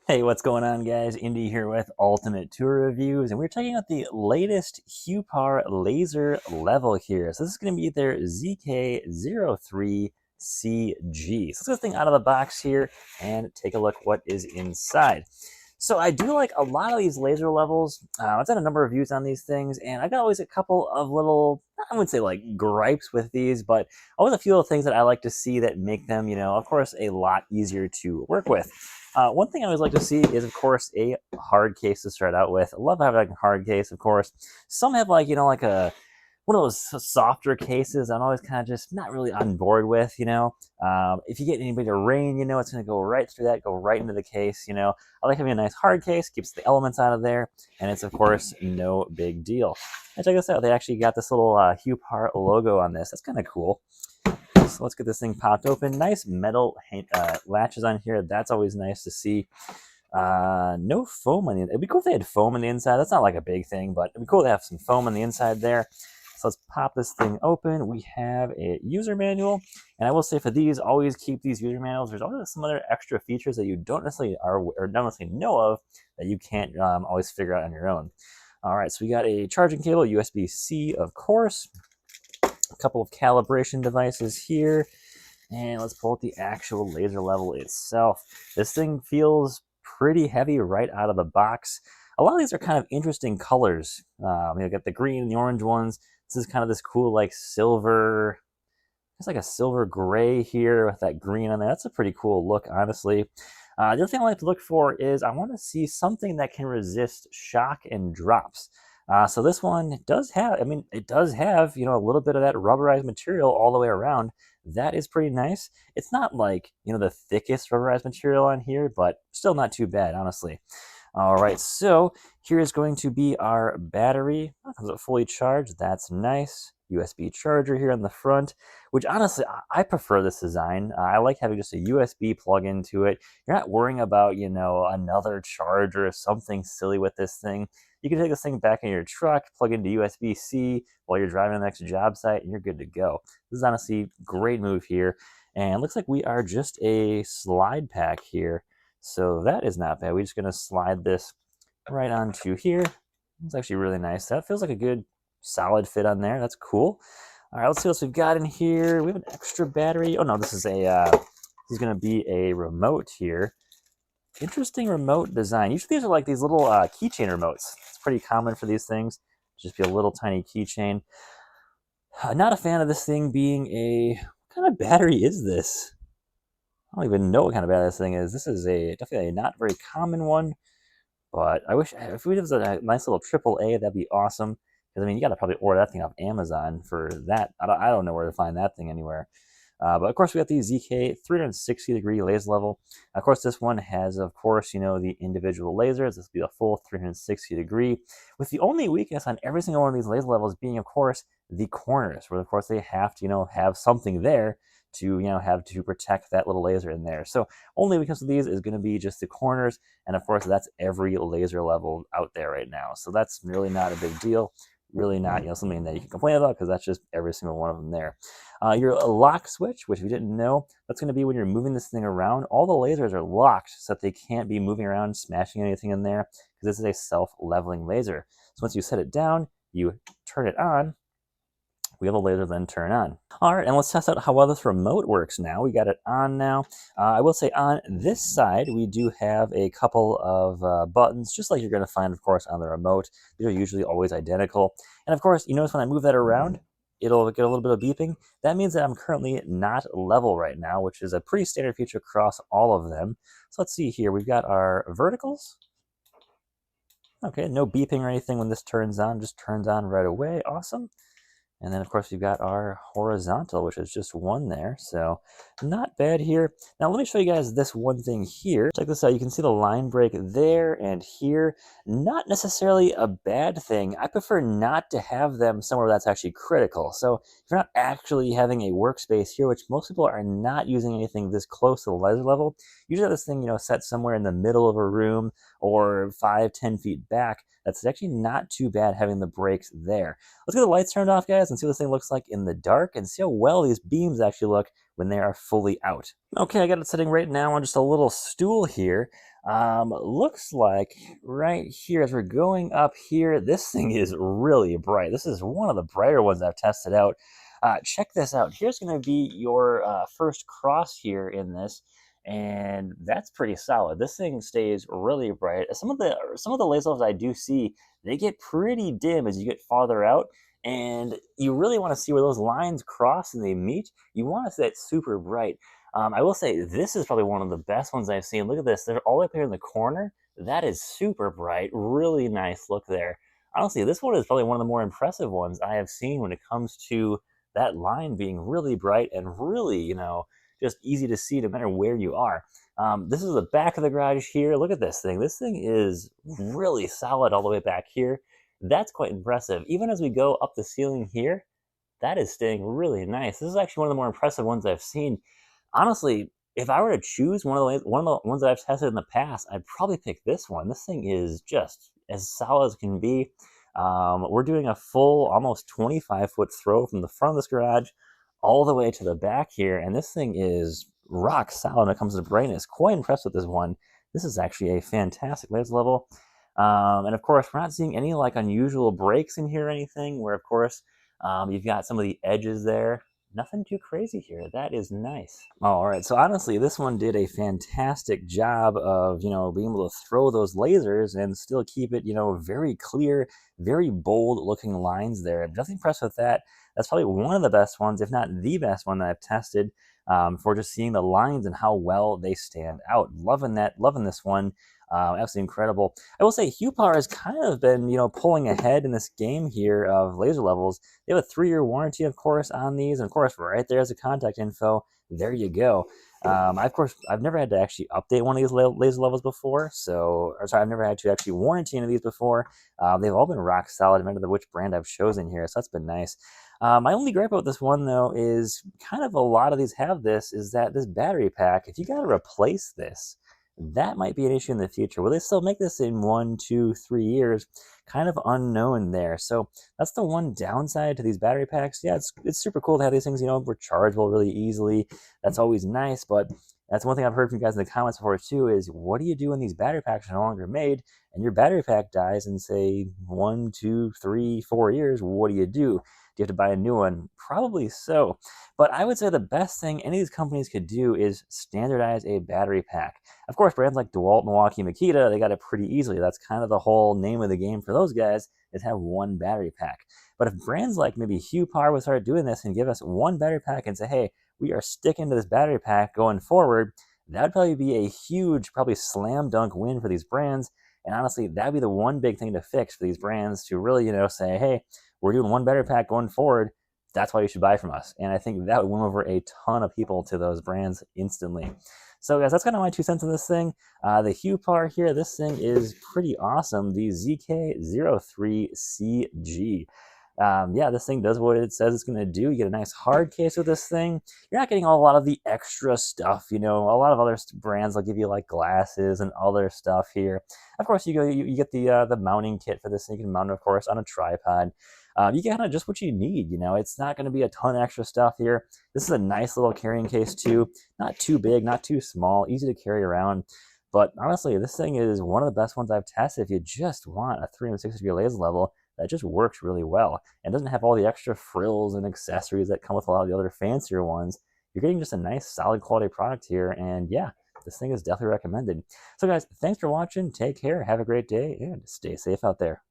Hey, what's going on, guys? Indy here with Ultimate Tour Reviews, and we're checking out the latest HuePar laser level here. So this is going to be their ZK03CG. So let's get this thing out of the box here and take a look what is inside. So I do like a lot of these laser levels. I've done a number of reviews on these things, and I've got always a couple of little, I wouldn't say like gripes with these, but always a few little things that I like to see that make them, of course, a lot easier to work with. One thing I always like to see is, of course, a hard case to start out with. I love having like a hard case, of course. Some have like, like a one of those softer cases I'm always kind of just not really on board with. If you get anybody to rain, it's going to go right through that, go right into the case. I like having a nice hard case, keeps the elements out of there, and it's, of course, no big deal. And check this out. They actually got this little HuePar logo on this. That's kind of cool. So let's get this thing popped open. Nice metal latches on here. That's always nice to see. No foam on the inside. It'd be cool if they had foam on the inside. That's not like a big thing, but it'd be cool to have some foam on the inside there. So let's pop this thing open. We have a user manual. And I will say for these, always keep these user manuals. There's always some other extra features that you don't necessarily know of that you can't always figure out on your own. All right, so we got a charging cable, USB-C, of course. A couple of calibration devices here, and let's pull out the actual laser level itself. This thing feels pretty heavy right out of the box. A lot of these are kind of interesting colors. You got the green and the orange ones. This is kind of this cool like silver, it's like a silver gray here with that green on there. That's a pretty cool look, honestly. The other thing I like to look for is I want to see something that can resist shock and drops. So this one does have, it does have, a little bit of that rubberized material all the way around. That is pretty nice. It's not like, the thickest rubberized material on here, but still not too bad, honestly. All right, so here is going to be our battery. It comes up fully charged. That's nice. USB charger here on the front, which honestly, I prefer this design. I like having just a USB plug into it. You're not worrying about, another charger or something silly with this thing. You can take this thing back in your truck, plug into USB-C while you're driving to the next job site, and you're good to go. This is honestly a great move here. And it looks like we are just a slide pack here. So that is not bad. We're just going to slide this right onto here. It's actually really nice. That feels like a good solid fit on there. That's cool. All right, let's see what else we've got in here. We have an extra battery. Oh no, this is going to be a remote here. Interesting remote design. Usually these are like these little keychain remotes. It's pretty common for these things. Just be a little tiny keychain. Not a fan of this thing being a... What kind of battery is this? I don't even know what kind of battery this thing is. This is definitely a not very common one. But I wish if we had a nice little AAA, that'd be awesome. Because you got to probably order that thing off Amazon for that. I don't know where to find that thing anywhere. But of course, we got the ZK 360-degree laser level. Of course, this one has, of course, the individual lasers. This will be a full 360-degree. With the only weakness on every single one of these laser levels being, of course, the corners, where of course they have to, have something there to, have to protect that little laser in there. So only weakness of these is going to be just the corners, and of course that's every laser level out there right now. So that's really not a big deal. Really not, something that you can complain about because that's just every single one of them there. Your lock switch, which if you didn't know, that's going to be when you're moving this thing around. All the lasers are locked so that they can't be moving around, smashing anything in there, because this is a self-leveling laser. So once you set it down, you turn it on, we have a laser then turn on. All right, and let's test out how well this remote works now. We got it on now. I will say on this side, we do have a couple of buttons, just like you're going to find, of course, on the remote. These are usually always identical. And of course, you notice when I move that around, it'll get a little bit of beeping. That means that I'm currently not level right now, which is a pretty standard feature across all of them. So let's see here. We've got our verticals. Okay, no beeping or anything when this turns on. Just turns on right away. Awesome. And then, of course, we've got our horizontal, which is just one there. So not bad here. Now, let me show you guys this one thing here. Check this out. You can see the line break there and here. Not necessarily a bad thing. I prefer not to have them somewhere that's actually critical. So if you're not actually having a workspace here, which most people are not using anything this close to the laser level, usually have this thing, set somewhere in the middle of a room or 5-10 feet back. That's actually not too bad having the breaks there. Let's get the lights turned off, guys, and see what this thing looks like in the dark and see how well these beams actually look when they are fully out. Okay, I got it sitting right now on just a little stool here. Looks like right here, as we're going up here, this thing is really bright. This is one of the brighter ones I've tested out. Check this out. Here's going to be your first cross here in this, and that's pretty solid. This thing stays really bright. Some of the laser levels I do see, they get pretty dim as you get farther out, and you really want to see where those lines cross and they meet. You want to see that super bright. I will say this is probably one of the best ones I've seen. Look at this. They're all the way up here in the corner. That is super bright. Really nice look there. Honestly, this one is probably one of the more impressive ones I have seen when it comes to that line being really bright and really, just easy to see no matter where you are. This is the back of the garage here. Look at this thing. This thing is really solid all the way back here. That's quite impressive. Even as we go up the ceiling here, that is staying really nice. This is actually one of the more impressive ones I've seen. Honestly, if I were to choose one of the ones that I've tested in the past, I'd probably pick this one. This thing is just as solid as it can be. We're doing a full, almost 25-foot throw from the front of this garage all the way to the back here, and this thing is rock solid when it comes to brightness. Quite impressed with this one. This is actually a fantastic laser level. And of course, we're not seeing any like unusual breaks in here or anything, where of course you've got some of the edges there. Nothing too crazy here. That is nice. All right, so honestly, this one did a fantastic job of, being able to throw those lasers and still keep it, very clear, very bold looking lines there. I'm definitely impressed with that. That's probably one of the best ones, if not the best one that I've tested, for just seeing the lines and how well they stand out. Loving that, loving this one. Absolutely incredible. I will say HuePar has kind of been, pulling ahead in this game here of laser levels. They have a 3-year warranty, of course, on these, and of course, right there's the contact info. There you go. I've never had to actually update one of these laser levels before, I've never had to actually warranty any of these before. They've all been rock solid, no matter which brand I've chosen here, so that's been nice. My only gripe about this one, though, is kind of a lot of these have this, is that this battery pack, if you got to replace this, that might be an issue in the future. Will they still make this in 1, 2, 3 years? Kind of unknown there. So that's the one downside to these battery packs. Yeah, it's super cool to have these things, rechargeable really easily. That's always nice, but that's one thing I've heard from you guys in the comments before too, is what do you do when these battery packs are no longer made and your battery pack dies in, say, 1, 2, 3, 4 years? What do you do? Do you have to buy a new one? Probably so. But I would say the best thing any of these companies could do is standardize a battery pack. Of course, brands like DeWalt, Milwaukee, Makita, they got it pretty easily. That's kind of the whole name of the game for those guys, is have one battery pack. But if brands like maybe HuePar would start doing this and give us one battery pack and say, hey, we are sticking to this battery pack going forward, that would probably be a huge, probably slam dunk win for these brands. And honestly, that'd be the one big thing to fix for these brands to really, say, hey, we're doing one battery pack going forward. That's why you should buy from us. And I think that would win over a ton of people to those brands instantly. So guys, that's kind of my 2 cents on this thing. The HuePar here, this thing is pretty awesome. The ZK03CG. Yeah, this thing does what it says it's going to do. You get a nice hard case with this thing. You're not getting a lot of the extra stuff. A lot of other brands will give you like glasses and other stuff here. Of course, you get the mounting kit for this thing. You can mount it, of course, on a tripod. You get kind of just what you need. It's not going to be a ton of extra stuff here. This is a nice little carrying case too. Not too big, not too small, easy to carry around. But honestly, this thing is one of the best ones I've tested if you just want a 360-degree laser level that just works really well and doesn't have all the extra frills and accessories that come with a lot of the other fancier ones. You're getting just a nice, solid quality product here, and yeah, this thing is definitely recommended. So guys, thanks for watching. Take care, have a great day, and stay safe out there.